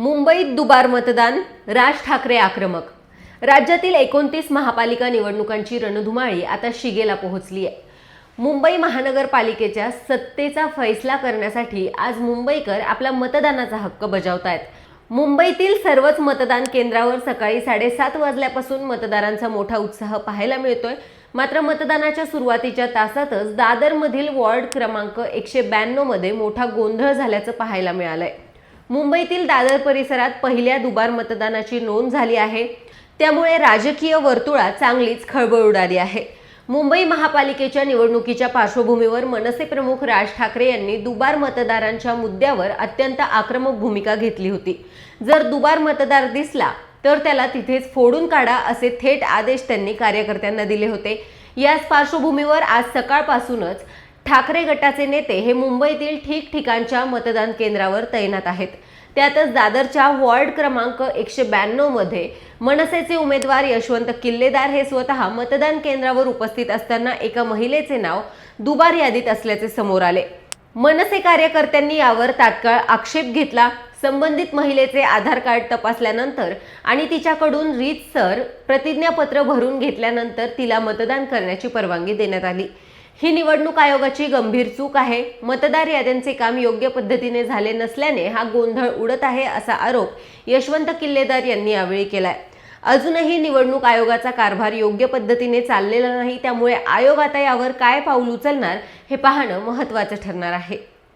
मुंबईत दुबार मतदान, राज ठाकरे आक्रमक। राज्यातील 29 महापालिका निवडणुकांची रणधुमाळी आता शिगेला पोहोचली आहे। मुंबई महानगरपालिकेच्या सत्तेचा फैसला करण्यासाठी आज मुंबईकर आपला मतदानाचा हक्क बजावतायत। मुंबईतील सर्वच मतदान केंद्रावर सकाळी 7:30 वाजल्यापासून मतदारांचा मोठा उत्साह पाहायला मिळतोय। मात्र मतदानाच्या सुरुवातीच्या तासातच दादरमधील वॉर्ड क्रमांक 192 मध्ये मोठा गोंधळ झाल्याचं पाहायला मिळालंय। मुंबईतील दादर परिसरात पहिल्या दुबार मतदानाची नोंद झाली आहे, त्यामुळे राजकीय वर्तुळात चांगलीच खळबळ उडाली आहे। मुंबई महापालिकेच्या निवडणुकीच्या पार्श्वभूमीवर मनसे प्रमुख राज ठाकरे यांनी दुबार मतदारांच्या मुद्द्यावर अत्यंत आक्रमक भूमिका घेतली होती। जर दुबार मतदार दिसला तर त्याला तिथेच फोडून काढा असे थेट आदेश त्यांनी कार्यकर्त्यांना दिले होते। याच पार्श्वभूमीवर आज सकाळपासूनच ठाकरे गटाचे नेते हे मुंबईतील ठिकठिकाणच्या मतदान केंद्रावर तैनात आहेत। त्यातच दादरच्या वॉर्ड क्रमांक 192 मध्ये मनसेचे उमेदवार यशवंत किल्लेदार हे स्वतः मतदान केंद्रावर उपस्थित असताना एका महिलेचे नाव दुबार यादीत असल्याचे समोर आले। मनसे कार्यकर्त्यांनी यावर तात्काळ आक्षेप घेतला। संबंधित महिलेचे आधार कार्ड तपासल्यानंतर आणि तिच्याकडून रीतसर प्रतिज्ञापत्र भरून घेतल्यानंतर तिला मतदान करण्याची परवानगी देण्यात आली। ही निवडणूक आयोगाची गंभीर चूक आहे। मतदार याद्यांचे काम योग्य पद्धतीने झाले नसल्याने हा गोंधळ उडत आहे असा आरोप यशवंत किल्लेदार यांनी यावेळी केलाय। अजूनही निवडणूक आयोगाचा कारभार योग्य पद्धतीने चाललेला नाही, त्यामुळे आयोग आता यावर काय पाऊल उचलणार हे पाहणं महत्त्वाचं ठरणार आहे।